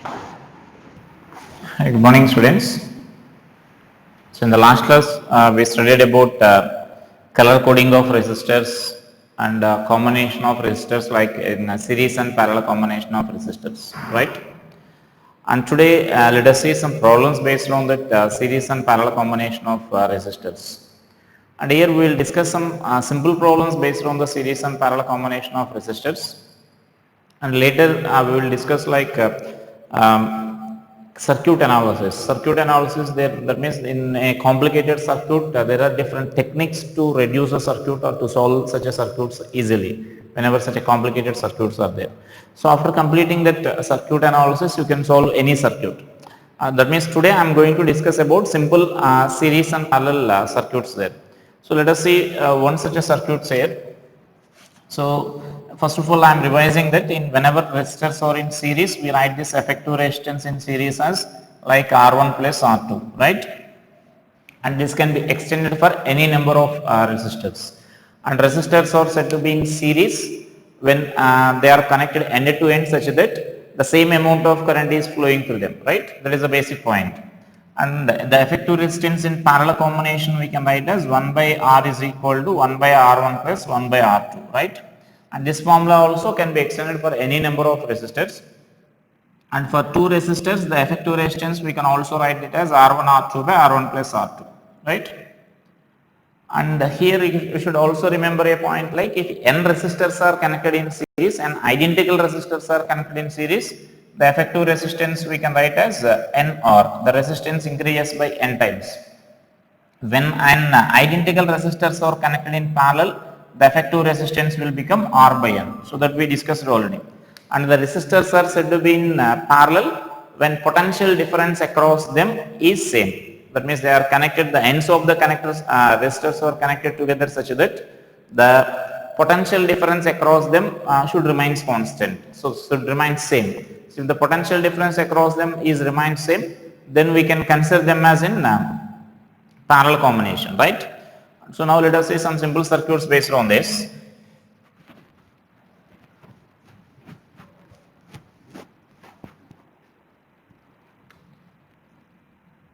Hi, good morning, students. So, in the last class, we studied about color coding of resistors and combination of resistors, like in a series and parallel combination of resistors, right? And today, let us see some problems based on that series and parallel combination of resistors. And here we will discuss some simple problems based on the series and parallel combination of resistors. And later we will discuss like circuit analysis. Circuit analysis, there, that means in a complicated circuit there are different techniques to reduce a circuit or to solve such a circuits easily whenever such a complicated circuits are there. So after completing that circuit analysis, you can solve any circuit. That means today I am going to discuss about simple series and parallel circuits there. So let us see one such a circuit here. So first of all, I am revising that in whenever resistors are in series, we write this effective resistance in series as like R1 plus R2, right? And this can be extended for any number of resistors. And resistors are said to be in series when they are connected end to end such that the same amount of current is flowing through them, right? That is the basic point. And the effective resistance in parallel combination we can write as 1 by R is equal to 1 by R1 plus 1 by R2, right? And this formula also can be extended for any number of resistors. And for two resistors, the effective resistance we can also write it as R1 R2 by R1 plus R2, right? And here you should also remember a point, like if n resistors are connected in series and identical resistors are connected in series, the effective resistance we can write as NR. The resistance increases by n times. When an identical resistors are connected in parallel, the effective resistance will become R by n. So that we discussed already. And the resistors are said to be in parallel when potential difference across them is same. That means they are connected, the ends of the connectors, resistors are connected together such that the potential difference across them should remain constant. So should remain same. So if the potential difference across them is remains same, then we can consider them as in parallel combination, right? So now let us see some simple circuits based on this.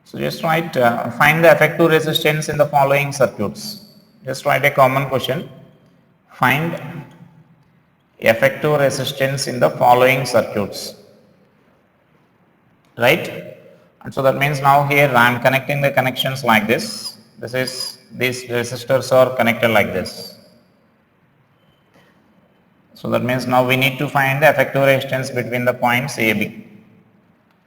So just write, find the effective resistance in the following circuits. Just write a common question. Find effective resistance in the following circuits, right? And so that means now here I am connecting the connections like this. These resistors are connected like this. So that means now we need to find the effective resistance between the points A, B.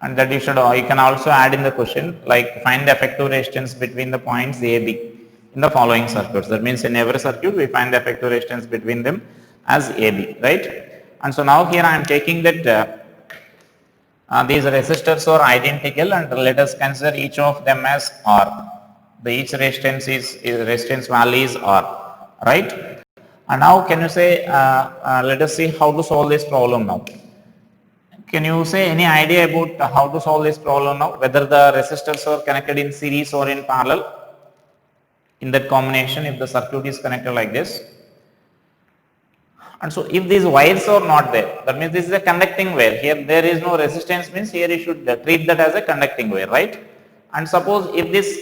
And that you can also add in the question, like find the effective resistance between the points A, B in the following circuits. That means in every circuit we find the effective resistance between them as A, B, right? And so now here I am taking that these resistors are identical, and let us consider each of them as R. Each resistance resistance value is R, right? And now can you say, let us see how to solve this problem now. Can you say any idea about how to solve this problem now? Whether the resistors are connected in series or in parallel in that combination if the circuit is connected like this. And so if these wires are not there, that means this is a conducting wire. Here there is no resistance, means here you should treat that as a conducting wire, right? And suppose if this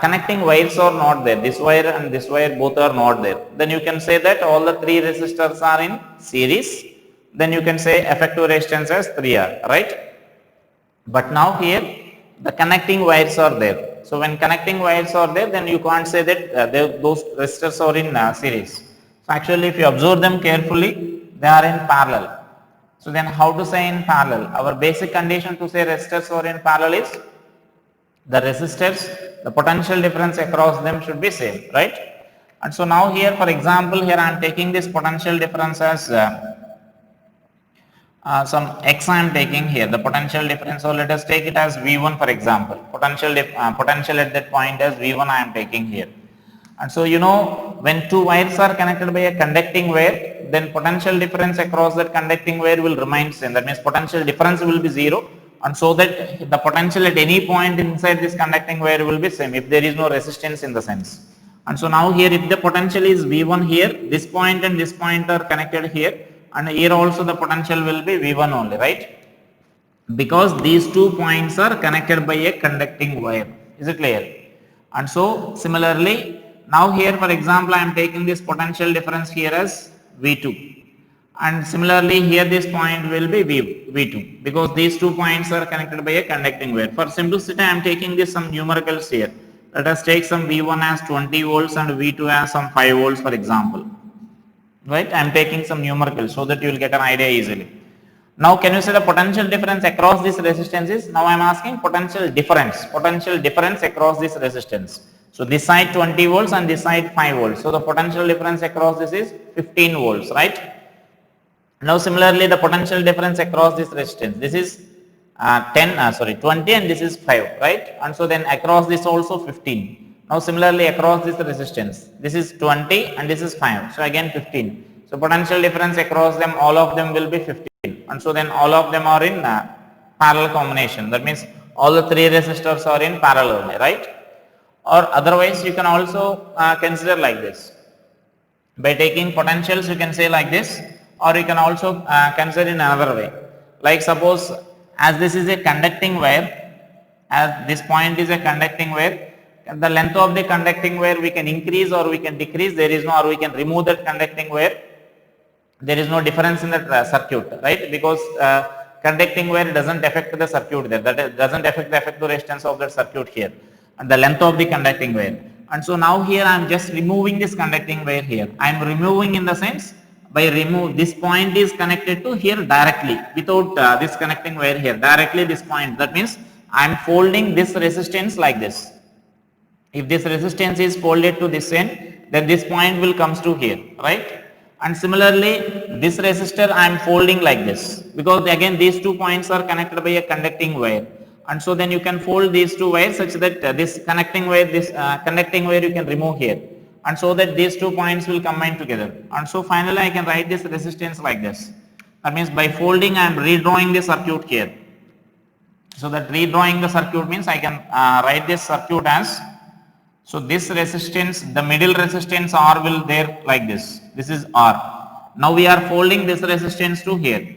connecting wires are not there, this wire and this wire both are not there, then you can say that all the three resistors are in series. Then you can say effective resistance as 3R, right? But now here the connecting wires are there. So when connecting wires are there, then you can't say that those resistors are in series. So actually if you observe them carefully, they are in parallel. So then how to say in parallel? Our basic condition to say resistors are in parallel is the resistors, the potential difference across them should be same, right? And so now here, for example, here I am taking this potential difference as some x I am taking here, the potential difference. So let us take it as V1 for example. Potential at that point as V1 I am taking here. And so you know, when two wires are connected by a conducting wire, then potential difference across that conducting wire will remain same. That means potential difference will be 0, and so that the potential at any point inside this conducting wire will be same if there is no resistance in the sense. And so now here if the potential is V1 here, this point and this point are connected here, and here also the potential will be V1 only, right? because these 2 points are connected by a conducting wire. Is it clear? And so similarly, now here for example I am taking this potential difference here as V2, and similarly here this point will be V2 because these 2 points are connected by a conducting wire. For simplicity I am taking this some numericals here. Let us take some V1 as 20 volts and V2 as some 5 volts for example. Right, I am taking some numericals so that you will get an idea easily. Now can you say the potential difference across these resistances? Now I am asking potential difference across this resistance. So this side 20 volts and this side 5 volts. So the potential difference across this is 15 volts, right? Now similarly the potential difference across this resistance, this is 20 and this is 5, right? And so then across this also 15. Now similarly across this resistance, this is 20 and this is 5, so again 15. So potential difference across them, all of them will be 15, and so then all of them are in parallel combination. That means all the 3 resistors are in parallel, right? Or otherwise you can also consider like this. By taking potentials you can say like this, or you can also consider in another way. Like suppose as this is a conducting wire, as this point is a conducting wire, the length of the conducting wire we can increase or we can decrease, there is no, or we can remove that conducting wire. There is no difference in the circuit, right? Because conducting wire doesn't affect the circuit there, that doesn't affect the effective resistance of the circuit here, and the length of the conducting wire. And so now here I am just removing this conducting wire here. I am removing in the sense, by remove this point is connected to here directly without this connecting wire here, directly this point. That means I am folding this resistance like this. If this resistance is folded to this end, then this point will comes to here, right? And similarly this resistor I am folding like this, because again these 2 points are connected by a conducting wire. And so then you can fold these 2 wires such that this connecting wire, this conducting wire you can remove here, and so that these 2 points will combine together. And so finally I can write this resistance like this. That means by folding I am redrawing the circuit here. So that redrawing the circuit means I can write this circuit as, so this resistance, the middle resistance R will there like this. This is R. Now we are folding this resistance to here,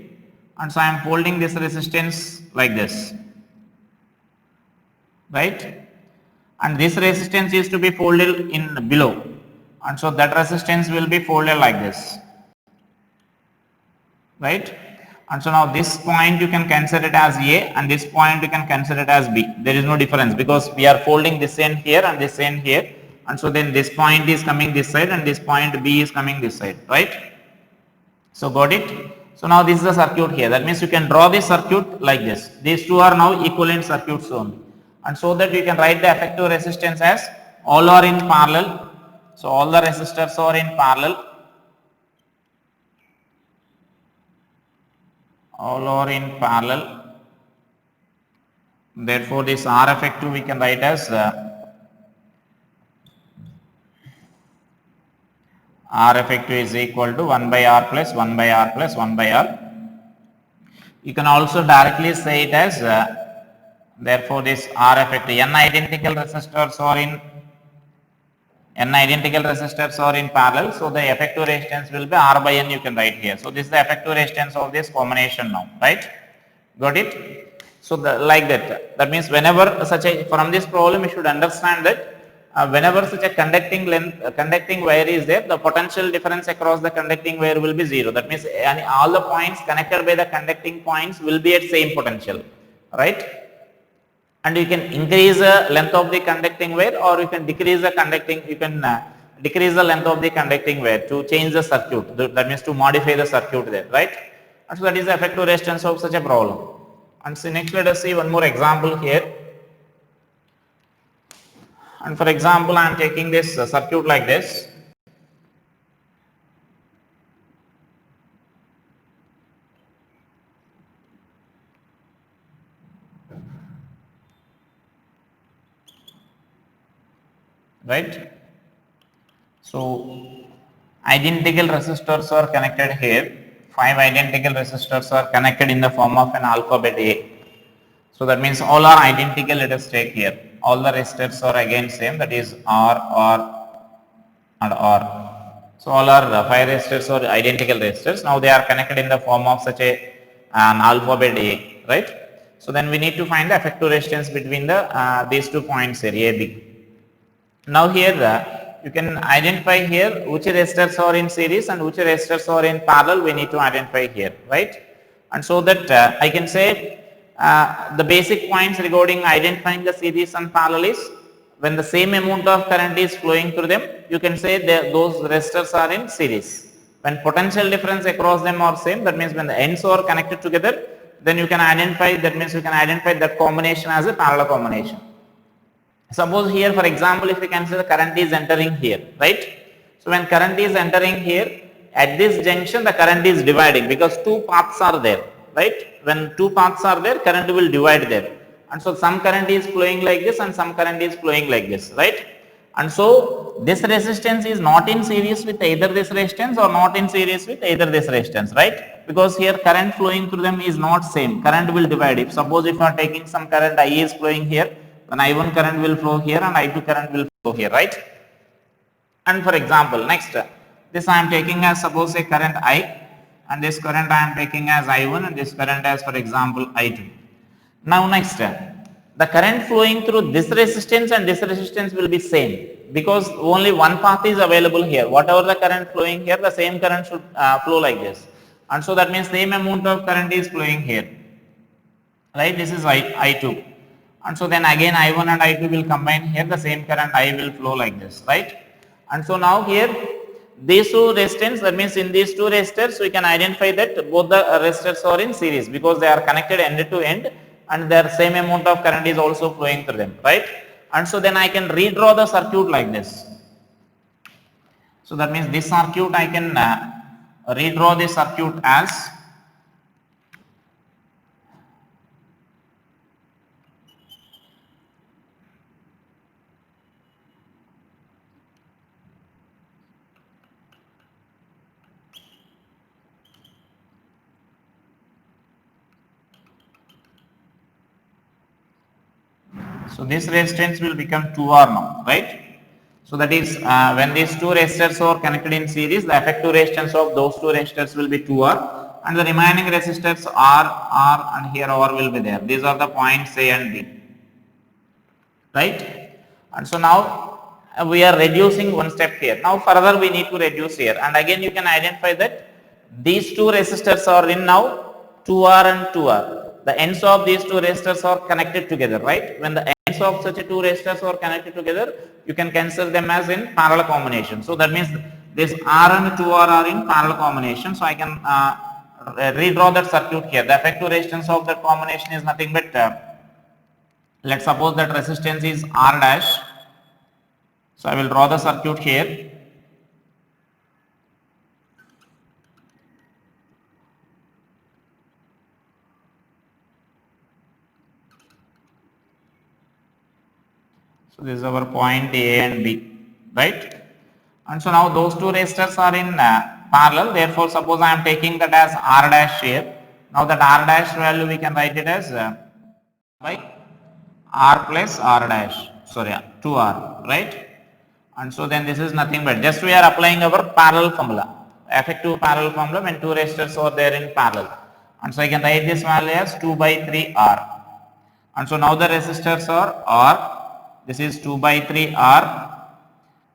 and so I am folding this resistance like this, right? And this resistance is to be folded in below, and so that resistance will be folded like this, right? And so now this point you can consider it as A, and this point you can consider it as B. There is no difference because we are folding this end here and this end here, and so then this point is coming this side and this point B is coming this side, right? So got it? So now this is the circuit here. That means you can draw this circuit like this. These two are now equivalent circuits only, and so that you can write the effective resistance as all are in parallel. So all the resistors are in parallel. All are in parallel. Therefore this R effective we can write as R effective is equal to 1 by R plus 1 by R plus 1 by R. You can also directly say it as therefore this R effective, n identical resistors are in parallel, so the effective resistance will be R by N, you can write here. So this is the effective resistance of this combination now, right? Got it? So like that. That means whenever such a, from this problem you should understand that whenever such a conducting wire is there, the potential difference across the conducting wire will be 0. That means all the points connected by the conducting points will be at same potential, right? And you can increase the length of the conducting wire, or you can decrease the decrease the length of the conducting wire to change the circuit. That means to modify the circuit there, right? And so that is the effective resistance of such a problem. And so next let us see one more example here. And for example, I am taking this circuit like this. Right? So identical resistors are connected here. 5 identical resistors are connected in the form of an alphabet A. So that means all are identical. Let us take here. All the resistors are again same, that is R and R. So all are 5 resistors are identical resistors. Now they are connected in the form of such an alphabet A, right? So then we need to find the effective resistance between the these 2 points here, A, B. Now here you can identify here which resistors are in series and which resistors are in parallel. We need to identify here, right? And so that I can say the basic points regarding identifying the series and parallel is when the same amount of current is flowing through them, you can say those resistors are in series. When potential difference across them are same, that means when the ends are connected together, then you can identify, that means you can identify that combination as a parallel combination. Suppose here, for example, if we consider current is entering here, right? So when current is entering here, at this junction the current is dividing because 2 paths are there, right? When 2 paths are there, current will divide there. And so some current is flowing like this and some current is flowing like this, right? And so this resistance is not in series with either this resistance or not in series with either this resistance, right? Because here current flowing through them is not same. Current will divide. If suppose if you are taking some current I is flowing here, then I1 current will flow here and I2 current will flow here, right? And for example, next, this I am taking as suppose a current I, and this current I am taking as I1 and this current as for example I2. Now next, the current flowing through this resistance and this resistance will be same because only one path is available here. Whatever the current flowing here, the same current should flow like this. And so that means same amount of current is flowing here, right? This is I2. And so then again I1 and I2 will combine here, the same current I will flow like this, right? And so now here these 2 resistors, that means in these 2 resistors we can identify that both the resistors are in series because they are connected end to end and their same amount of current is also flowing through them, right? And so then I can redraw the circuit like this. So that means this circuit I can redraw this circuit as so this resistance will become 2R now, right? So that is when these 2 resistors are connected in series, the effective resistance of those 2 resistors will be 2R and the remaining resistors R and here R will be there. These are the points A and B, right? And so now we are reducing one step here. Now further we need to reduce here and again you can identify that these 2 resistors are in now 2R and 2R. The ends of these 2 resistors are connected together, right? When the ends of such a 2 resistors are connected together, you can consider them as in parallel combination. So that means this R and 2R are in parallel combination. So I can redraw that circuit here. The effective resistance of that combination is nothing but let's suppose that resistance is R dash. So I will draw the circuit here. So this is our point A and B, right? And so now those 2 resistors are in parallel. Therefore, suppose I am taking that as R dash here. Now that R dash value we can write it as by R plus R dash. Sorry, 2R, right? And so then this is nothing but just we are applying our parallel formula, effective parallel formula when 2 resistors are there in parallel. And so I can write this value as 2 by 3 R. And so now the resistors are R. This is 2 by 3 R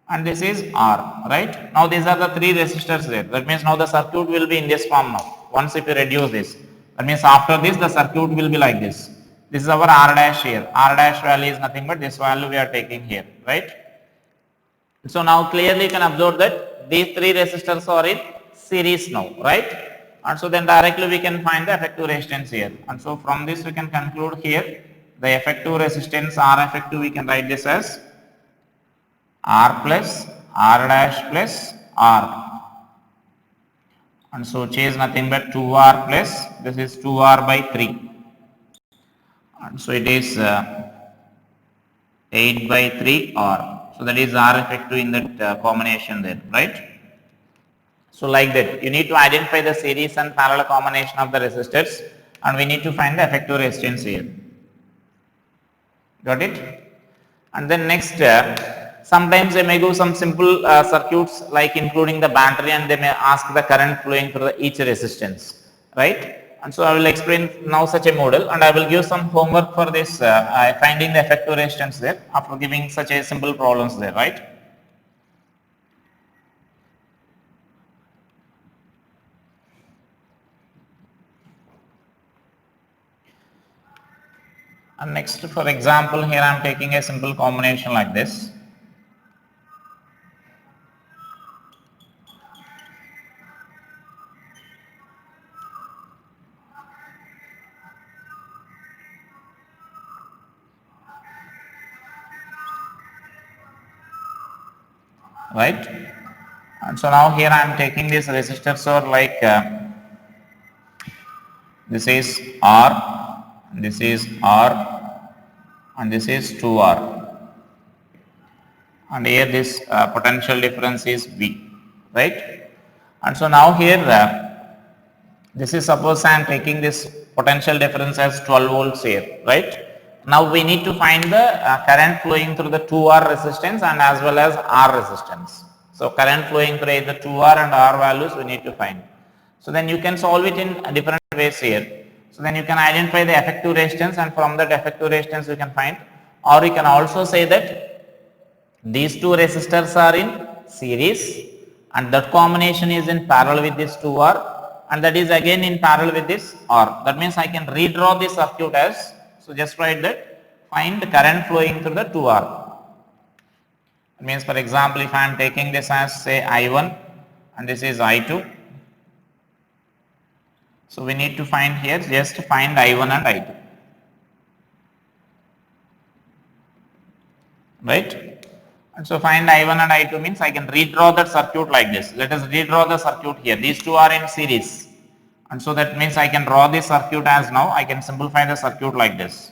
and this is R, right? Now these are the 3 resistors there. That means now the circuit will be in this form now. Once if you reduce this, that means after this the circuit will be like this. This is our R dash here. R dash value is nothing but this value we are taking here, right? So now clearly you can observe that these 3 resistors are in series now, right? And so then directly we can find the effective resistance here. And so from this we can conclude here the effective resistance R effective we can write this as R plus R dash plus R. And so which is nothing but 2R plus this is 2R by 3. And so it is 8 by 3 R. So that is R effective in that combination there, right? So like that you need to identify the series and parallel combination of the resistors and we need to find the effective resistance here. Got it? And then next sometimes they may go some simple circuits like including the battery and they may ask the current flowing through each resistance, right? And so I will explain now such a model, and I will give some homework for this finding the effective resistance there after giving such a simple problems there, right? And next, for example, here I am taking a simple combination like this. Right? And so now here I am taking this resistors or like this is R, this is R, and this is 2R. And here this potential difference is V, right? And so now here this is, suppose I am taking this potential difference as 12 volts here, right? Now we need to find the current flowing through the 2R resistance and as well as R resistance. So current flowing through either 2R and R values we need to find. So then you can solve it in different ways here. So then you can identify the effective resistance, and from that effective resistance you can find, or you can also say that these two resistors are in series and that combination is in parallel with this 2R, and that is again in parallel with this R. That means I can redraw this circuit as, so just write that find the current flowing through the 2R. That means, for example, if I am taking this as say I1 and this is I2. So we need to find here, just find I1 and I2. Right? And so find I1 and I2 means I can redraw that circuit like this. Let us redraw the circuit here. These two are in series. And so that means I can draw this circuit as now. I can simplify the circuit like this.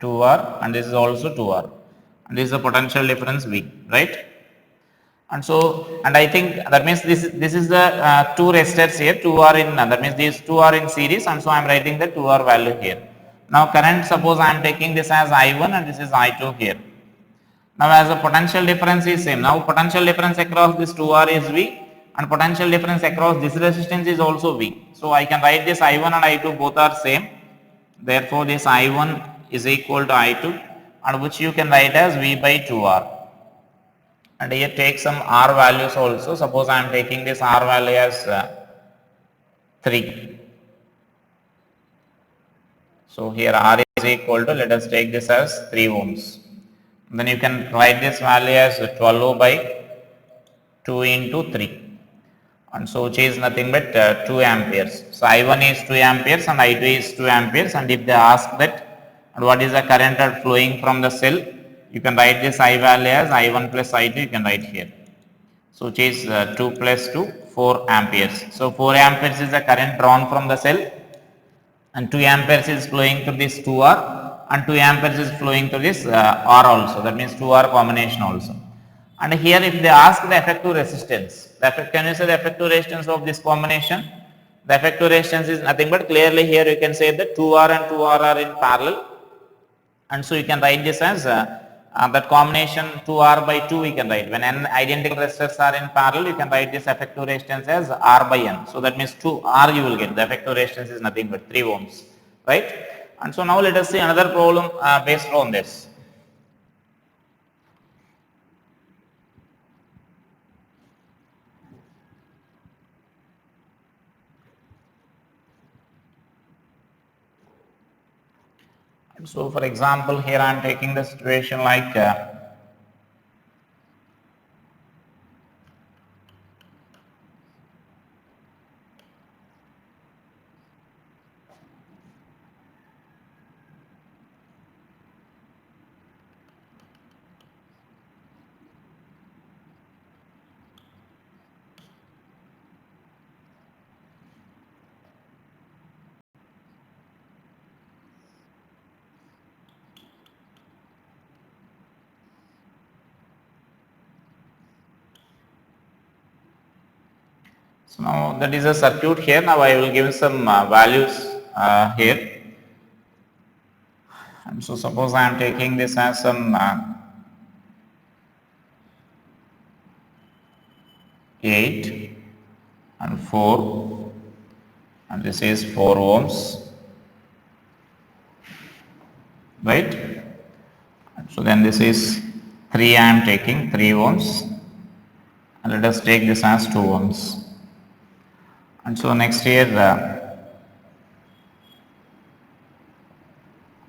Two R and this is also 2R. And this is the potential difference V, right? And so, and I think that means this is the two resistors here, 2R in, that means these two are in series, and so I am writing the 2R value here. Now current, suppose I am taking this as I1 and this is I2 here. Now as the potential difference is same, now potential difference across this 2R is V and potential difference across this resistance is also V. So I can write this I1 and I2 both are same. Therefore this I1 is equal to I2, and which you can write as V by 2R. And here take some R values also. Suppose I am taking this R value as 3. So here R is equal to, let us take this as 3 ohms. Then you can write this value as 12 by 2 into 3. And so which is nothing but 2 amperes. So I1 is 2 amperes and I2 is 2 amperes, and if they ask that and what is the current flowing from the cell, you can write this I value as I1 plus I2, you can write here. So which is 2 plus 2, 4 amperes. So 4 amperes is the current drawn from the cell, and 2 amperes is flowing through this 2R, and 2 amperes is flowing through this R also. That means 2R combination also. And here if they ask the effective resistance, can you say the effective resistance of this combination? The effective resistance is nothing but, clearly here you can say that 2R and 2R are in parallel, and so you can write this as that combination 2R by 2 we can write. When n identical resistors are in parallel, you can write this effective resistance as R by n. So that means 2R you will get. The effective resistance is nothing but 3 ohms, right? And so now let us see another problem based on this. So for example, here I am taking the situation like so now that is a circuit here. Now I will give some values here. And so suppose I am taking this as some 8 and 4, and this is 4 ohms, right? And so then this is 3, I am taking 3 ohms, and let us take this as 2 ohms. And so next here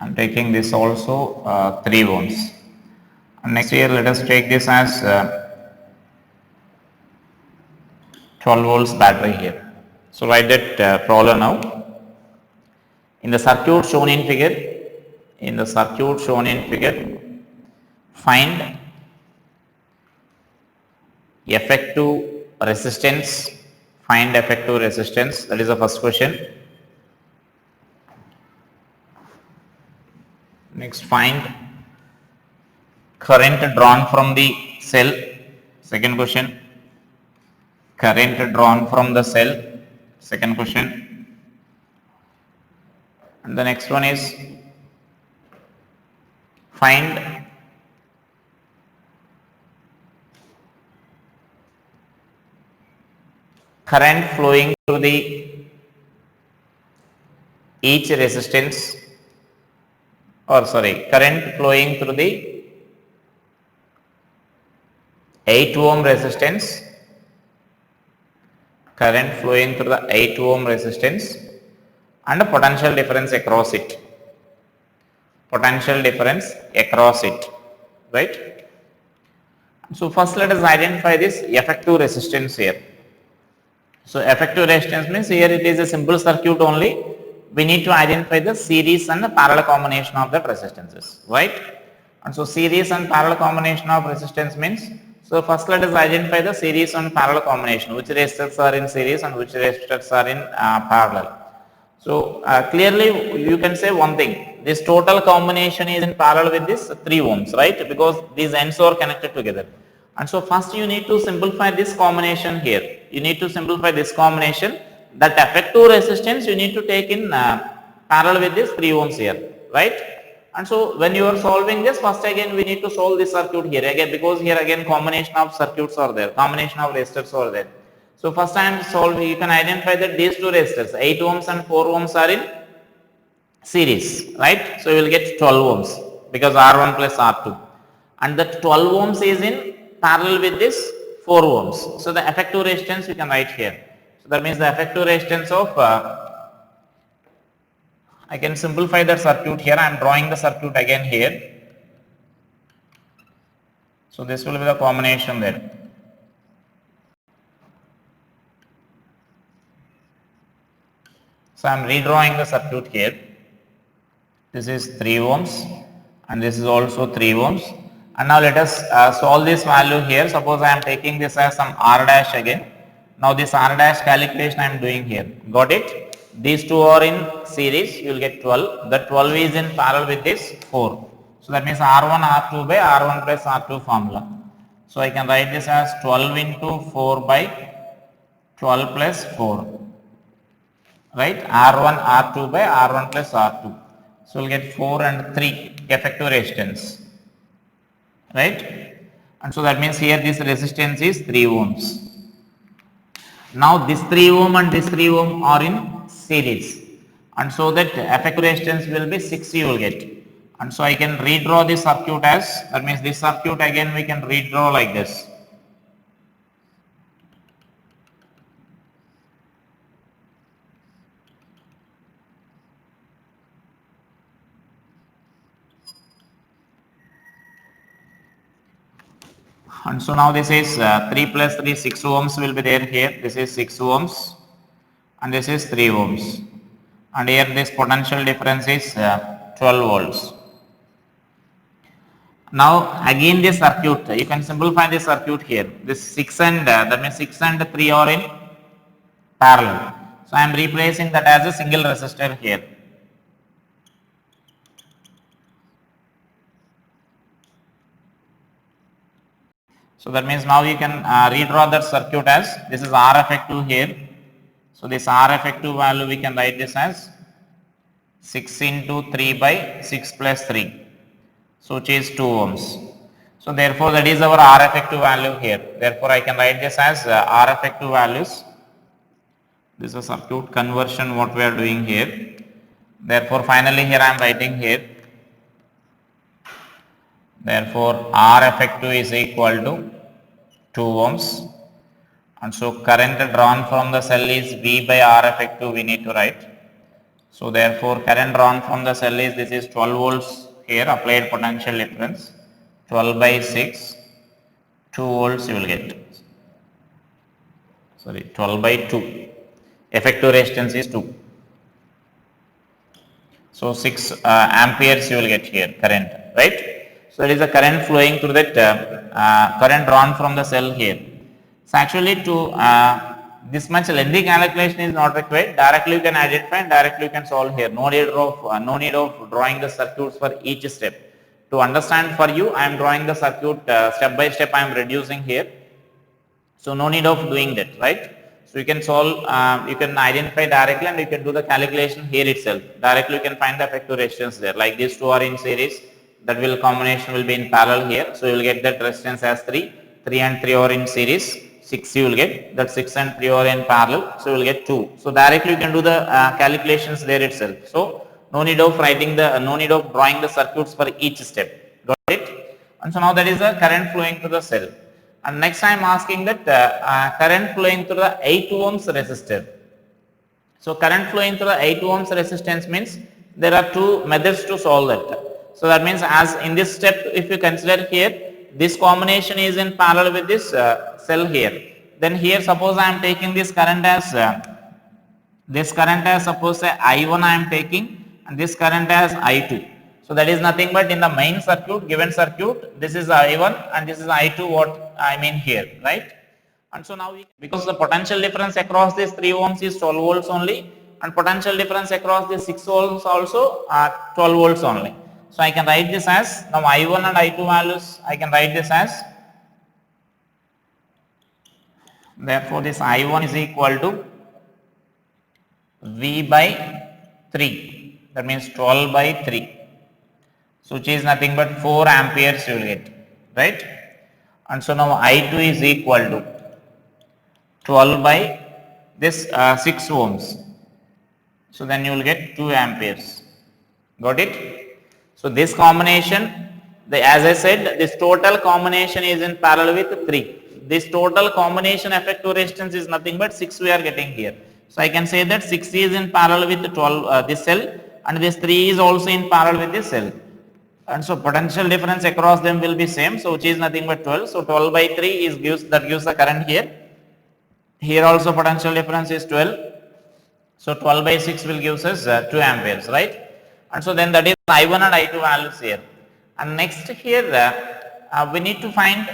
I am taking this also 3 ohms. And next here let us take this as 12 volts battery here. So write that problem now. In the circuit shown in figure, find effective resistance. Find effective resistance. That is the first question. Next, find current drawn from the cell. Second question. Current drawn from the cell. Second question. And the next one is find current flowing through the each resistance, current flowing through the 8 ohm resistance, current flowing through the 8 ohm resistance, and the potential difference across it. Potential difference across it, right? So first let us identify this effective resistance here. So effective resistance means here it is a simple circuit only. We need to identify the series and the parallel combination of the resistances, right? And so series and parallel combination of resistance means, so first let us identify the series and parallel combination, which resistors are in series and which resistors are in parallel. So clearly you can say one thing, this total combination is in parallel with this 3 ohms, right? Because these ends are connected together. And so first you need to simplify this combination here. You need to simplify this combination. That effective resistance you need to take in parallel with this 3 ohms here, right? And so when you are solving this, first again we need to solve this circuit here again, because here again combination of circuits are there, combination of resistors are there. So first time solve, you can identify that these two resistors 8 ohms and 4 ohms are in series, right? So you will get 12 ohms because R1 plus R2, and that 12 ohms is in parallel with this 4 ohms. So the effective resistance you can write here. So that means the effective resistance of I can simplify the circuit here. I am drawing the circuit again here. So this will be the combination there. So I am redrawing the circuit here. This is 3 ohms and this is also 3 ohms. And now let us solve this value here. Suppose I am taking this as some R dash again. Now this R dash calculation I am doing here. Got it? These two are in series, you will get 12. The 12 is in parallel with this 4. So that means R1 R2 by R1 plus R2 formula. So I can write this as 12 into 4 by 12 plus 4. Right? R1 R2 by R1 plus R2. So we'll get 4 and 3 effective resistance. Right? And so that means here this resistance is 3 ohms. Now this 3 ohm and this 3 ohm are in series, and so that effective resistance will be 6 you will get. And so I can redraw this circuit as, that means this circuit again we can redraw like this. And so now this is 3 plus 3, 6 ohms will be there here. This is 6 ohms and this is 3 ohms. And here this potential difference is 12 volts. Now again this circuit, you can simplify this circuit here. This 6 and that means 6 and 3 are in parallel. So I am replacing that as a single resistor here. So that means now you can redraw that circuit as, this is R effective here. So this R effective value we can write this as 6 into 3 by 6 plus 3. So which is 2 ohms. So therefore that is our R effective value here. Therefore I can write this as R effective values. This is a circuit conversion what we are doing here. Therefore finally here I am writing here. Therefore R effective is equal to 2 ohms. And so current drawn from the cell is V by R effective we need to write. So therefore current drawn from the cell is, this is 12 volts here, applied potential difference, 12 by 6, 2 volts you will get, 12 by 2, effective resistance is 2. So 6 amperes you will get here, current, right? So that is the current flowing through that, current drawn from the cell here. So actually to this much lengthy calculation is not required. Directly you can identify and directly you can solve here. No need of drawing the circuits for each step. To understand for you, I am drawing the circuit step by step. I am reducing here. So no need of doing that, right? So you can solve, you can identify directly and you can do the calculation here itself. Directly you can find the effective resistance there. Like these two are in series, that will combination will be in parallel here. So you will get that resistance as 3 and 3 are in series. 6 you will get, that 6 and 3 are in parallel, so you will get 2. So directly you can do the calculations there itself. So no need of writing the, no need of drawing the circuits for each step. Got it? And so now that is the current flowing through the cell. And next I am asking that current flowing through the 8 ohms resistor. So current flowing through the 8 ohms resistance means there are two methods to solve that. So that means as in this step, if you consider here, this combination is in parallel with this cell here. Then here suppose I am taking this current as suppose say I1 I am taking and this current as I2. So that is nothing but in the main circuit, given circuit, this is I1 and this is I2 what I mean here, right? And so now because the potential difference across this 3 ohms is 12 volts only and potential difference across this 6 volts also are 12 volts only. So I can write this as, now I1 and I2 values, I can write this as, therefore this I1 is equal to V by 3, that means 12 by 3. So which is nothing but 4 amperes you will get, right? And so now I2 is equal to 12 by this 6 ohms. So then you will get 2 amperes. Got it? So this combination, as I said, this total combination is in parallel with 3. This total combination effective resistance is nothing but 6 we are getting here. So I can say that 6 is in parallel with 12 this cell and this 3 is also in parallel with this cell. And so potential difference across them will be same. So which is nothing but 12. So 12 by 3 is gives the current here. Here also potential difference is 12. So 12 by 6 will gives us 2 amperes, right? And so then that is I1 and I2 values here. And next here we need to find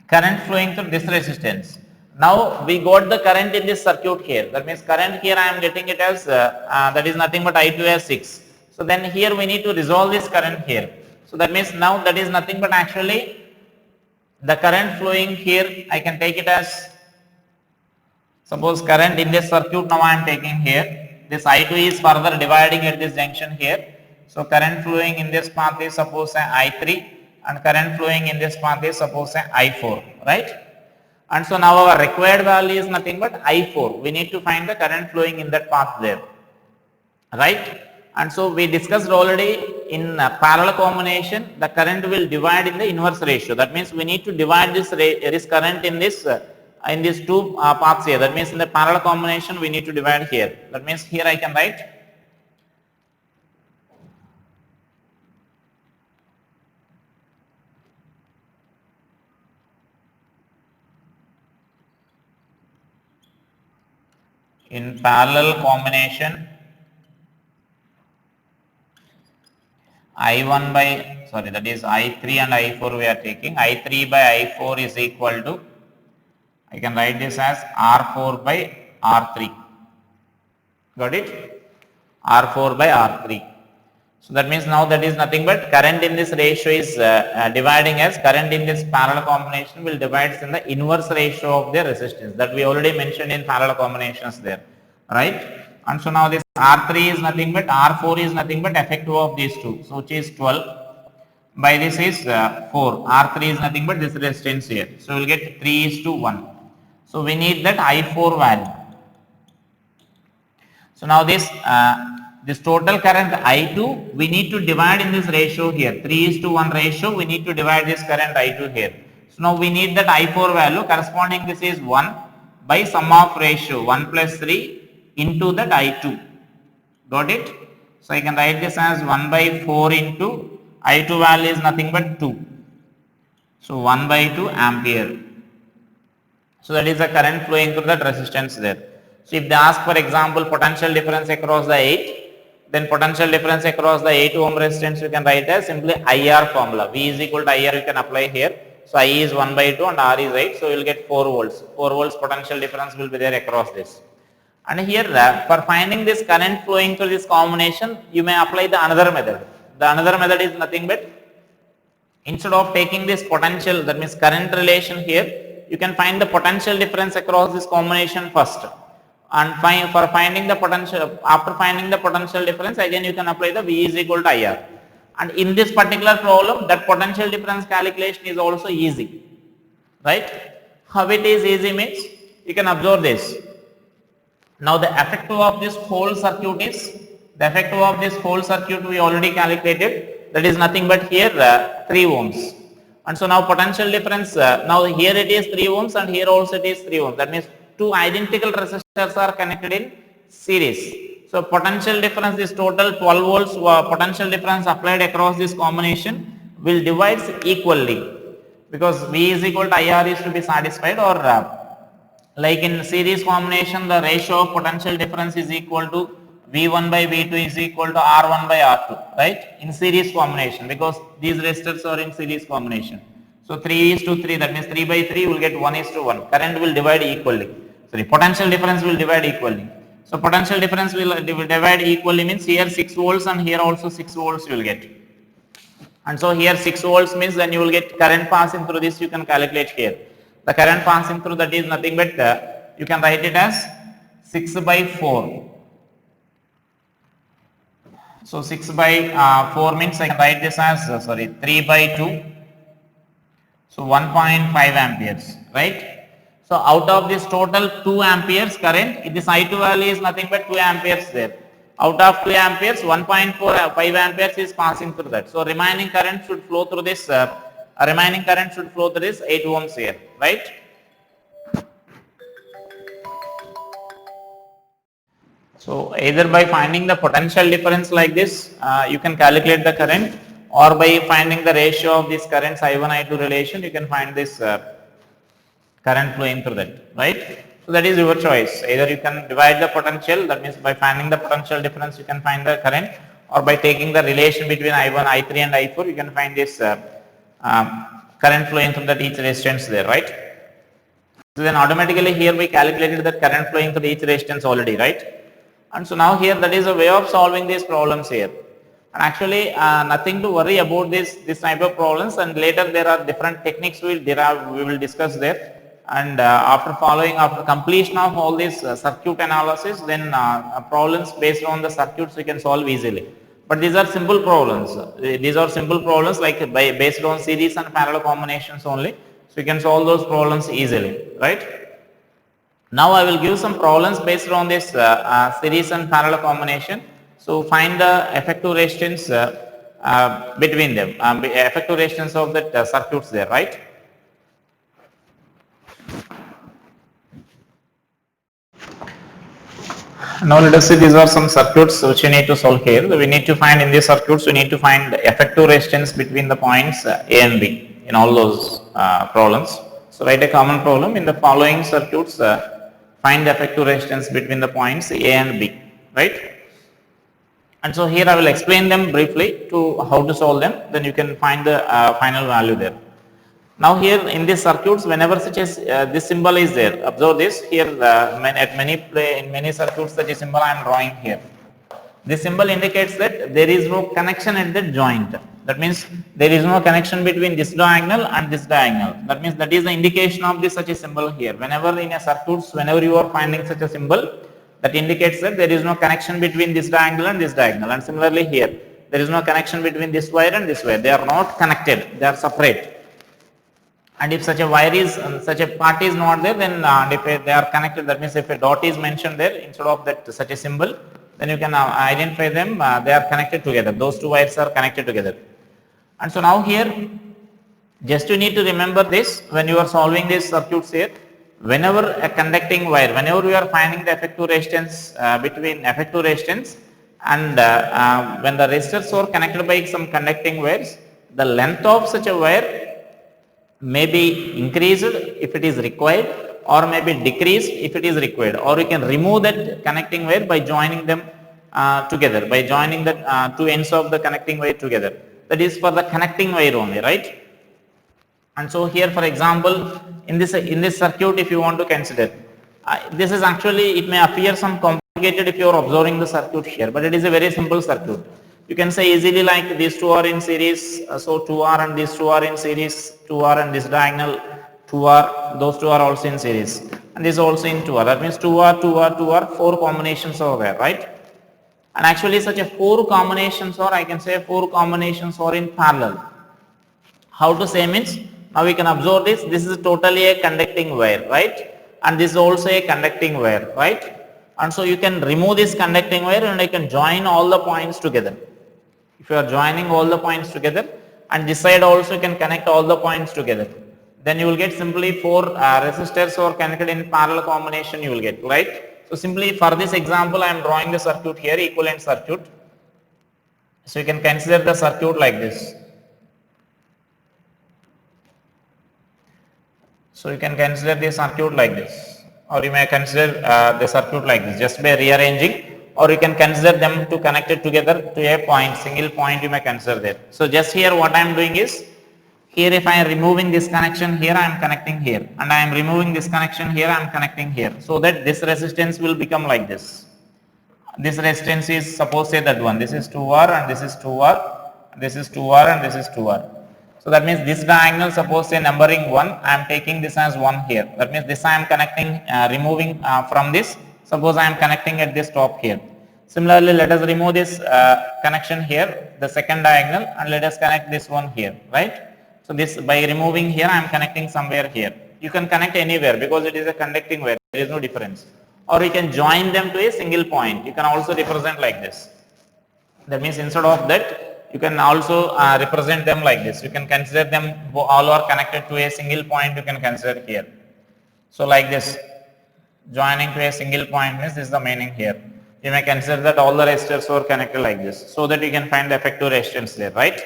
current flowing through this resistance. Now we got the current in this circuit here. That means current here I am getting it as that is nothing but I2 as 6. So then here we need to resolve this current here. So that means now that is nothing but actually the current flowing here I can take it as, suppose current in this circuit now I am taking here. This I2 is further dividing at this junction here. So current flowing in this path is suppose say I3 and current flowing in this path is suppose say I4, right? And so now our required value is nothing but I4. We need to find the current flowing in that path there, right? And so we discussed already in parallel combination, the current will divide in the inverse ratio. That means we need to divide this current in this in these two paths here. That means in the parallel combination we need to divide here. That means here I can write in parallel combination I1 by, sorry, that is I3 and I4 we are taking. I3 by I4 is equal to, I can write this as R4 by R3. Got it? R4 by R3. So that means now that is nothing but current in this ratio is dividing as current in this parallel combination will divide in the inverse ratio of the resistance that we already mentioned in parallel combinations there, right? And so now this R3 is nothing but, R4 is nothing but effective of these two. So which is 12. By this is 4. R3 is nothing but this resistance here. So we will get 3:1. So we need that I4 value. So now this total current I2, we need to divide in this ratio here. 3:1 ratio, we need to divide this current I2 here. So now we need that I4 value corresponding, this is 1 by sum of ratio 1 plus 3 into that I2. Got it? So I can write this as 1 by 4 into I2 value is nothing but 2. So 1 by 2 ampere. So that is the current flowing through that resistance there. So if they ask, for example, potential difference across the 8, then potential difference across the 8 ohm resistance you can write as simply IR formula. V is equal to IR you can apply here. So I is 1 by 2 and R is 8. So you will get 4 volts. 4 volts potential difference will be there across this. And here for finding this current flowing through this combination, you may apply the another method. The another method is nothing but, instead of taking this potential, that means current relation here, you can find the potential difference across this combination first. And for finding the potential, after finding the potential difference, again you can apply the V is equal to IR. And in this particular problem, that potential difference calculation is also easy, right? How it is easy means, you can observe this. Now the effective of this whole circuit is, the effective of this whole circuit we already calculated, that is nothing but here 3 ohms. And so now potential difference, now here it is 3 ohms and here also it is 3 ohms. That means two identical resistors are connected in series. So potential difference, this total 12 volts potential difference applied across this combination will divide equally, because V is equal to IR is to be satisfied, or like in series combination the ratio of potential difference is equal to V1 by V2 is equal to R1 by R2, right? In series combination, because these resistors are in series combination. So 3:3, that means 3 by 3 will get 1:1. Current will divide equally. Sorry, potential difference will divide equally. So potential difference will divide equally means here 6 volts and here also 6 volts you will get. And so here 6 volts means then you will get current passing through this, you can calculate here. The current passing through, that is nothing but you can write it as 6 by 4. So 6 by 4 means I can write this as 3 by 2. So 1.5 amperes, right? So out of this total 2 amperes current, this I2 value is nothing but 2 amperes there. Out of 2 amperes, 1.5 amperes is passing through that. So remaining current should flow through this, 8 ohms here, right? So either by finding the potential difference like this, you can calculate the current, or by finding the ratio of these currents I1 I2 relation, you can find this current flowing through that, right? So that is your choice. Either you can divide the potential, that means by finding the potential difference you can find the current, or by taking the relation between I1, I3 and I4 you can find this current flowing through that each resistance there, right? So then automatically here we calculated the current flowing through each resistance already, right? And so now here that is a way of solving these problems here. And actually nothing to worry about this type of problems, and later there are different techniques we will discuss there. And after completion of all this circuit analysis, then problems based on the circuits we can solve easily. But these are simple problems. These are simple problems like based on series and parallel combinations only. So you can solve those problems easily, right? Now I will give some problems based on this series and parallel combination. So find the effective resistance between them, effective resistance of the circuits there, right? Now let us see, these are some circuits which we need to solve here. We need to find in these circuits, we need to find the effective resistance between the points A and B in all those problems. So write a common problem in the following circuits, find the effective resistance between the points A and B, right? And so here I will explain them briefly to how to solve them, then you can find the final value there. Now here in these circuits, whenever such as this symbol is there, observe this here in many circuits such a symbol I am drawing here. This symbol indicates that there is no connection at the joint. That means there is no connection between this diagonal and this diagonal. That means that is the indication of this such a symbol here. Whenever in a circuits, whenever you are finding such a symbol, That indicates that there is no connection between this diagonal and this diagonal. And similarly here, there is no connection between this wire and this wire. They are not connected. They are separate. And if such a wire is, such a part is not there, then if they are connected, that means if a dot is mentioned there instead of that such a symbol, then you can identify them, they are connected together. Those two wires are connected together. And so now here, just you need to remember this when you are solving these circuits here. Whenever a conducting wire, whenever you are finding the effective resistance between effective resistance and when the resistors are connected by some conducting wires, the length of such a wire may be increased if it is required, or may be decreased if it is required, or you can remove that connecting wire by joining them together, by joining the two ends of the connecting wire together. That is for the connecting wire only, right? And so here, for example, in this circuit, if you want to consider, this is actually, it may appear some complicated if you are observing the circuit here, but it is a very simple circuit. You can say easily like these two are in series, so 2R and these two are in series, 2R and this diagonal 2R, those two are also in series, and this is also in 2R. That means 2R, 2R, 2R, 4 combinations are there, right? And actually such a 4 combinations, or I can say 4 combinations are in parallel. How to say means, now we can observe this is totally a conducting wire, right? And this is also a conducting wire, right? And so you can remove this conducting wire and you can join all the points together. If you are joining all the points together, and this side also you can connect all the points together, then you will get simply 4 resistors are connected in parallel combination you will get, right? So simply for this example I am drawing the circuit here, equivalent circuit. So you can consider the circuit like this. So you can consider the circuit like this, or you may consider the circuit like this just by rearranging, or you can consider them to connect it together to a point, single point you may consider there. So just here what I am doing is, here if I am removing this connection here, I am connecting here, and I am removing this connection here, I am connecting here, so that this resistance will become like this. This resistance is, suppose say that one, this is 2R and this is 2R, this is 2R and this is 2R. So that means this diagonal, suppose say numbering 1, I am taking this as 1 here. That means this I am connecting, removing from this. Suppose I am connecting at this top here. Similarly, let us remove this connection here, the second diagonal, and let us connect this one here, right? So this, by removing here, I am connecting somewhere here. You can connect anywhere because it is a conducting wire, there is no difference. Or you can join them to a single point. You can also represent like this. That means instead of that, you can also represent them like this. You can consider them all are connected to a single point, you can consider here. So like this, joining to a single point means this is the meaning here. You may consider that all the resistors are connected like this, so that you can find the effective resistance there, right?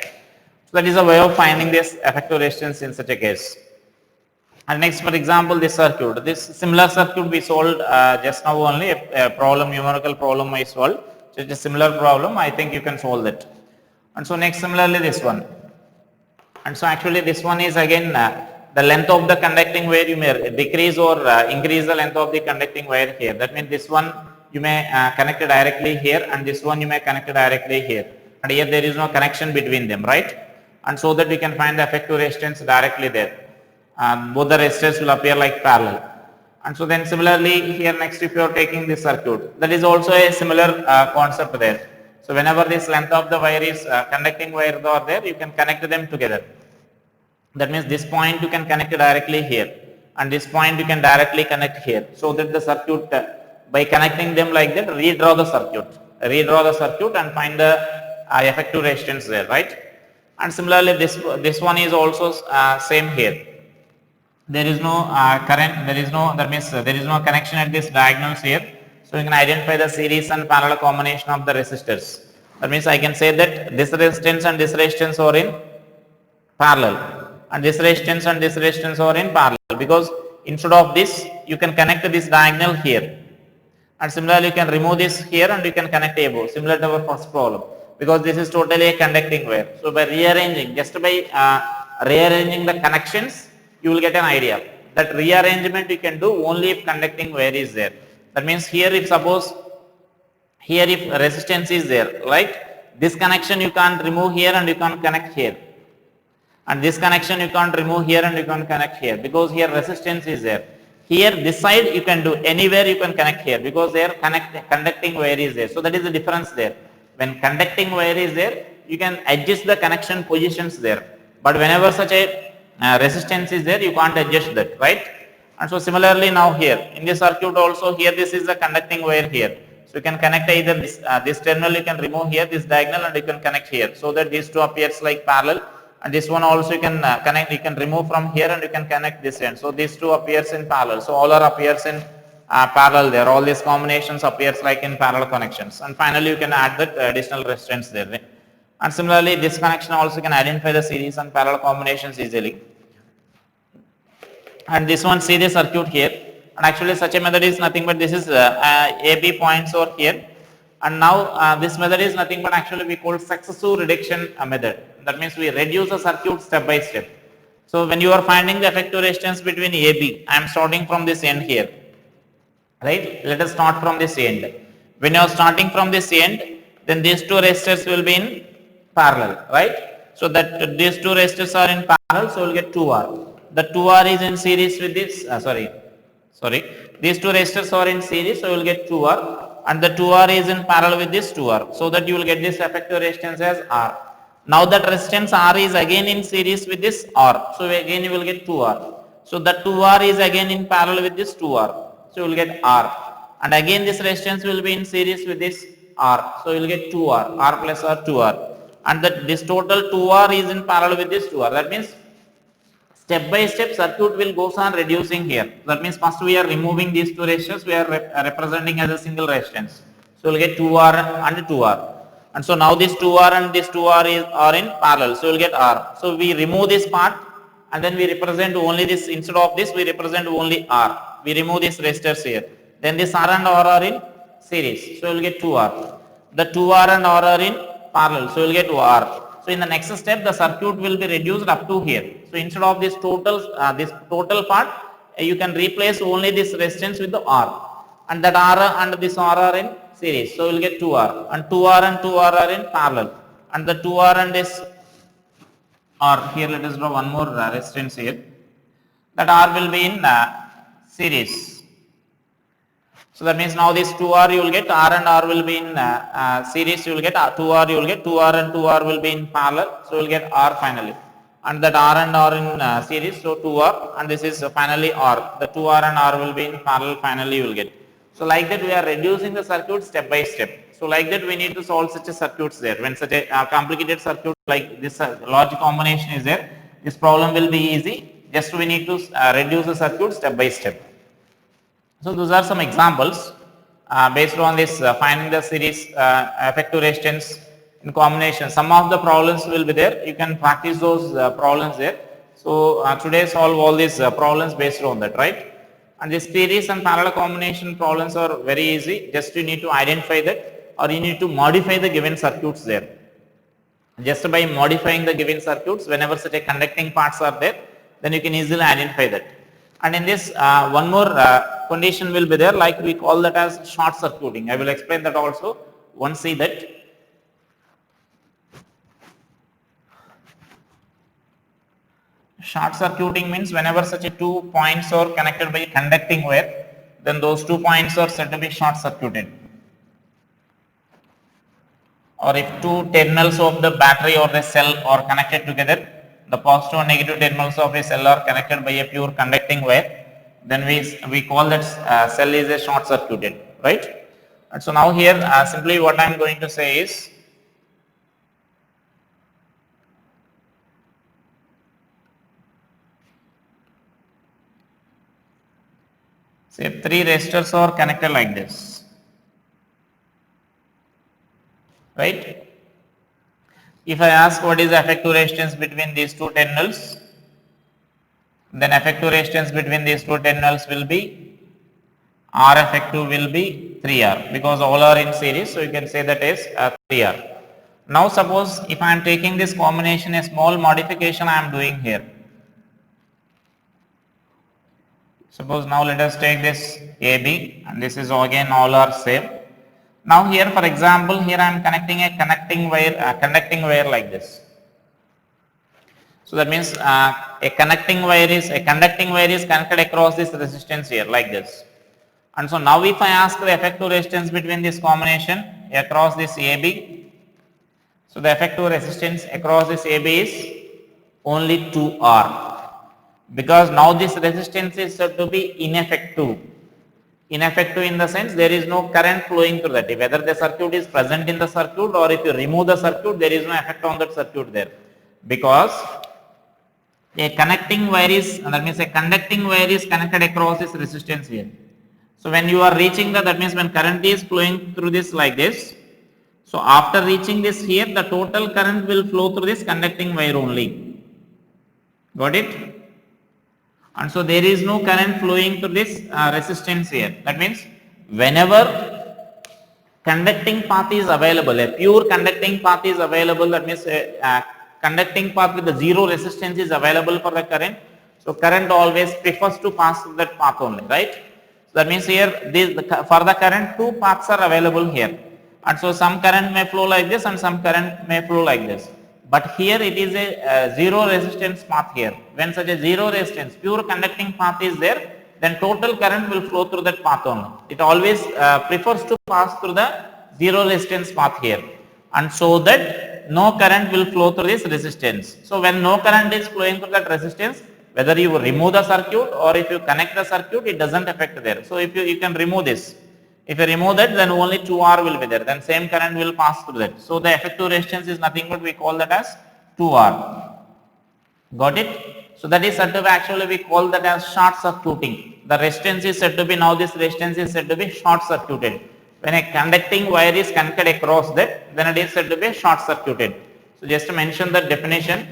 So that is a way of finding this effective resistance in such a case. And next, for example, this circuit, this similar circuit we solved just now only, a problem, numerical problem I solved. So it's a similar problem, I think you can solve that. And so next, similarly this one. And so actually this one is again the length of the conducting wire, you may decrease or increase the length of the conducting wire here. That means this one you may connect it directly here, and this one you may connect it directly here. And here there is no connection between them, right? And so that we can find the effective resistance directly there. Both the resistors will appear like parallel. And so then similarly here next, if you are taking this circuit, that is also a similar concept there. So whenever this length of the wire is conducting wire are there, you can connect them together. That means this point you can connect directly here, and this point you can directly connect here, so that the circuit, by connecting them like that, redraw the circuit and find the effective resistance there, right? And similarly this one is also same here. There is no current, there is no, that means there is no connection at this diagonals here. So you can identify the series and parallel combination of the resistors. That means I can say that this resistance and this resistance are in parallel, and this resistance and this resistance are in parallel, because instead of this you can connect this diagonal here, and similarly you can remove this here and you can connect above, similar to our first problem, because this is totally a conducting wire. So by rearranging, just by rearranging the connections, you will get an idea. That rearrangement you can do only if conducting wire is there. That means here if suppose, here if resistance is there, right, this connection you can't remove here and you can't connect here, and this connection you can't remove here and you can't connect here, because here resistance is there. Here this side you can do anywhere, you can connect here because their conducting wire is there. So that is the difference there. When conducting wire is there, you can adjust the connection positions there. But whenever such a resistance is there, you can't adjust that, right? And so similarly now here in this circuit also, here this is the conducting wire here. So you can connect either this terminal, you can remove here this diagonal and you can connect here, so that these two appears like parallel. And this one also you can connect, you can remove from here and you can connect this end. So these two appears in parallel. So all are appears in parallel there. All these combinations appears like in parallel connections. And finally you can add that additional resistance there. And similarly this connection also can identify the series and parallel combinations easily. And this one, see the circuit here. And actually such a method is nothing but this is AB points over here. And now this method is nothing but actually we call successive reduction method. That means we reduce the circuit step by step. So when you are finding the effective resistance between AB, I am starting from this end here, right? Let us start from this end. When you are starting from this end, then these two resistors will be in parallel, right? So that these two resistors are in parallel, so we will get 2R. The 2R is in series with this, these two resistors are in series, so you will get 2R. And the 2R is in parallel with this 2R, so that you will get this effective resistance as R. Now that resistance R is again in series with this R, so again you will get 2R. So the 2R is again in parallel with this 2R, so you will get R. And again this resistance will be in series with this R, so you will get 2R, R plus R 2R. And this total 2R is in parallel with this 2R. That means step by step circuit will goes on reducing here. That means first we are removing these two resistors, we are representing as a single resistance. So we will get 2R and 2R. And so now this 2R and this 2R are in parallel, so we will get R. So we remove this part and then we represent only this, instead of this we represent only R. We remove these resistors here. Then this R and R are in series, so we will get 2R. The 2R and R are in parallel, so we will get R. So in the next step the circuit will be reduced up to here. So instead of this total part, you can replace only this resistance with the R, and that R and this R are in series, so we will get 2R, and 2R and 2R are in parallel, and the 2R and this R, here let us draw one more resistance here, that R will be in series. So that means now this 2R you will get, R and R will be in series, you will get 2R, you will get 2R and 2R will be in parallel, so you will get R finally. And that R and R in series, so 2R, and this is finally R. The 2R and R will be in parallel, finally you will get. So like that we are reducing the circuit step by step. So like that we need to solve such a circuits there. When such a complicated circuit like this large combination is there, this problem will be easy. Just we need to reduce the circuit step by step. So those are some examples based on this finding the series effective resistance in combination. Some of the problems will be there. You can practice those problems there. So today solve all these problems based on that, right? And this series and parallel combination problems are very easy. Just you need to identify that, or you need to modify the given circuits there. Just by modifying the given circuits, whenever such a conducting parts are there, then you can easily identify that. And in this one more condition will be there, like we call that as short circuiting. I will explain that also. Once see that. Short circuiting means whenever such a 2 points are connected by a conducting wire, then those 2 points are said to be short circuited. Or if 2 terminals of the battery or the cell are connected together, the positive and negative terminals of a cell are connected by a pure conducting wire, then we call that cell is a short circuited, right? And so now here simply what I am going to say is, say 3 resistors are connected like this, right? If I ask what is the effective resistance between these 2 terminals, then effective resistance between these 2 terminals will be, R effective will be 3R, because all are in series, so you can say that is 3R. Now suppose if I am taking this combination, a small modification I am doing here. Suppose now let us take this AB, and this is again all are same. Now here for example, here I am connecting a conducting wire like this. So that means a conducting wire is connected across this resistance here like this. And so now if I ask the effective resistance between this combination across this AB, so the effective resistance across this AB is only 2R, because now this resistance is said to be ineffective. Ineffective in the sense there is no current flowing through that. Whether the circuit is present in the circuit or if you remove the circuit, there is no effect on that circuit there, because a connecting wire is, that means a conducting wire is connected across this resistance here. So when you are reaching that means when current is flowing through this like this, so after reaching this here, the total current will flow through this conducting wire only. Got it? And so there is no current flowing through this resistance here. That means whenever conducting path is available, a pure conducting path is available, that means a conducting path with the zero resistance is available for the current. So current always prefers to pass through that path only, right? So that means here for the current two paths are available here. And so some current may flow like this and some current may flow like this. But here it is a zero resistance path here. When such a zero resistance, pure conducting path is there, then total current will flow through that path only. It always prefers to pass through the zero resistance path here. And so that no current will flow through this resistance. So when no current is flowing through that resistance, whether you remove the circuit or if you connect the circuit, it doesn't affect there. So if you can remove this. If you remove that, then only 2R will be there, then same current will pass through that. So the effective resistance is nothing but we call that as 2R. Got it? So that is said to be, actually we call that as short circuiting. The resistance is said to be, now this resistance is said to be short circuited. When a conducting wire is connected across that, then it is said to be short circuited. So just to mention the definition,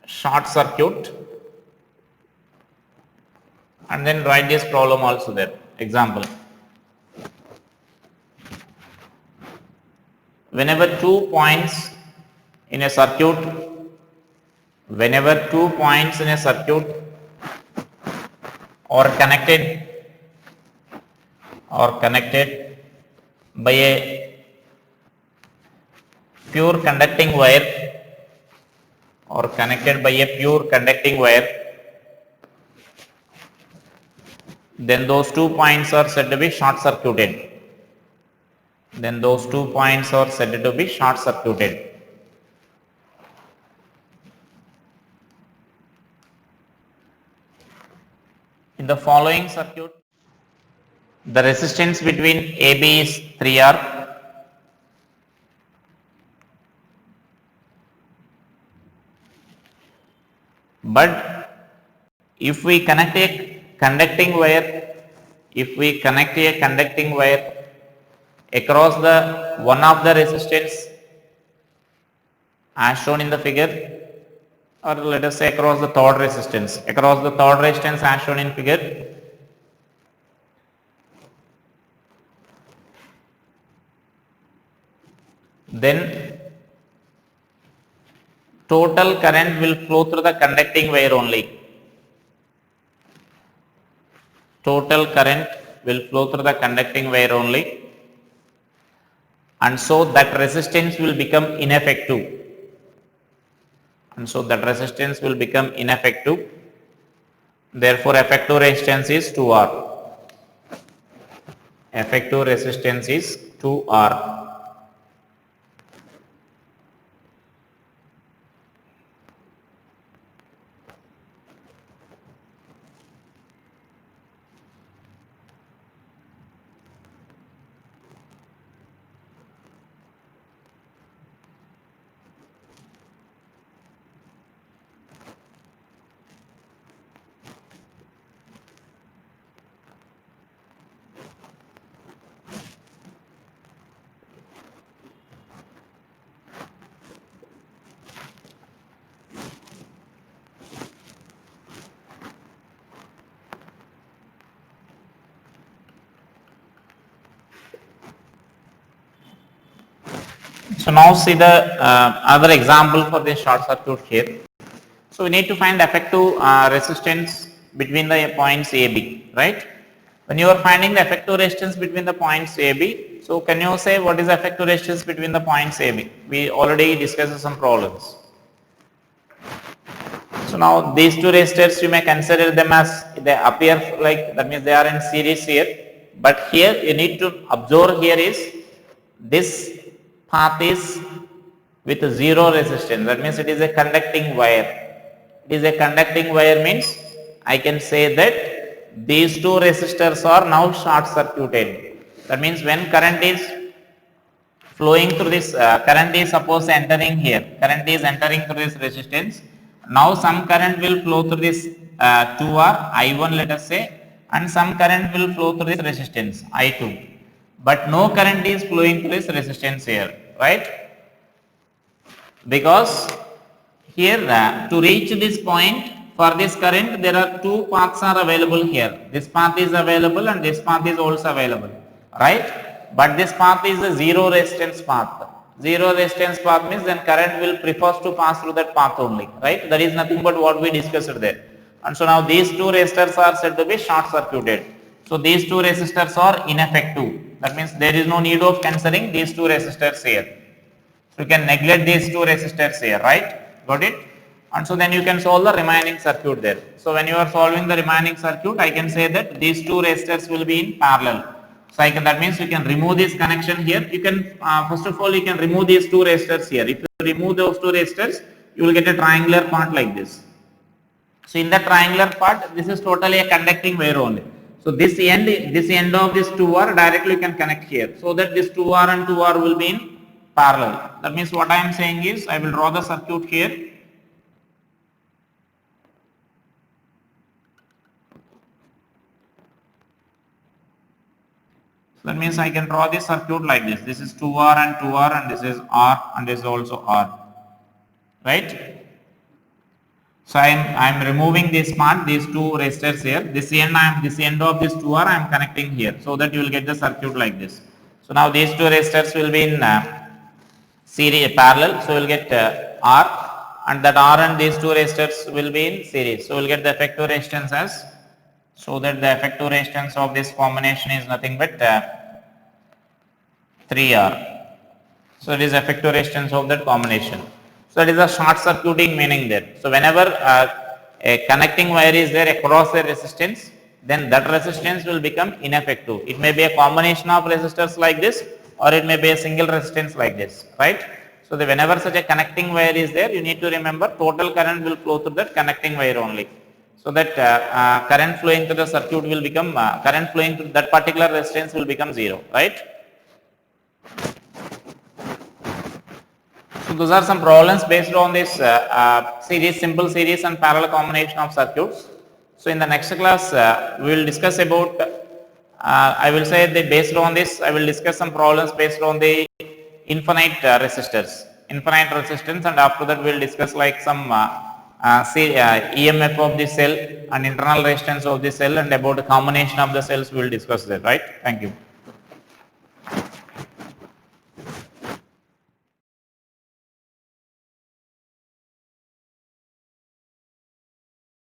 short circuit, and then write this problem also there. Example. Whenever 2 points in a circuit, are connected by a pure conducting wire, then those 2 points are said to be short circuited. In the following circuit, the resistance between AB is 3R. But if we connect a conducting wire, across the one of the resistance as shown in the figure, or let us say across the third resistance as shown in figure, then total current will flow through the conducting wire only. And so that resistance will become ineffective. Therefore, effective resistance is 2R. So now see the other example for this short circuit here. So we need to find effective resistance between the points AB, right? When you are finding the effective resistance between the points AB, So can you say what is the effective resistance between the points AB? We already discussed some problems. So now these two resistors you may consider them as they appear like, that means they are in series here, but here you need to observe here is this path is with zero resistance, that means it is a conducting wire. It is a conducting wire means I can say that these two resistors are now short circuited. That means when current is flowing through this, current is suppose entering here, current is entering through this resistance. Now some current will flow through this 2R, I1 let us say, and some current will flow through this resistance, I2. But no current is flowing through this resistance here, right? Because here to reach this point for this current there are two paths are available here. This path is available and this path is also available, right? But this path is a zero resistance path. Zero resistance path means then current will prefers to pass through that path only, right? That is nothing but what we discussed there. And so now these two resistors are said to be short circuited. So these two resistors are ineffective. That means there is no need of considering these two resistors here. So you can neglect these two resistors here, right? Got it? And so then you can solve the remaining circuit there. So when you are solving the remaining circuit, I can say that these two resistors will be in parallel. So that means you can remove this connection here. You can first of all you can remove these two resistors here. If you remove those two resistors, you will get a triangular part like this. So in the triangular part, this is totally a conducting wire only. So this end of this 2R directly you can connect here. So that this 2R and 2R will be in parallel. That means what I am saying is I will draw the circuit here. That means I can draw this circuit like this. This is 2R and 2R and this is R and this is also R, right? So I am removing this part, these two resistors here. This end of this 2R I am connecting here, so that you will get the circuit like this. So now these two resistors will be in series parallel, so we will get R, and that R and these two resistors will be in series. So we will get the effective resistance as, so that the effective resistance of this combination is nothing but 3R. So it is effective resistance of that combination. So it is a short circuiting meaning there. So whenever a connecting wire is there across a resistance, then that resistance will become ineffective. It may be a combination of resistors like this, or it may be a single resistance like this, right? So whenever such a connecting wire is there, you need to remember total current will flow through that connecting wire only. So that current flowing through the circuit will become, current flowing through that particular resistance will become zero, right? So those are some problems based on this simple series and parallel combination of circuits. So in the next class, we will discuss about, I will say that based on this, I will discuss some problems based on the infinite resistors, infinite resistance, and after that we will discuss like some EMF of the cell and internal resistance of the cell, and about the combination of the cells we will discuss that, right? Thank you.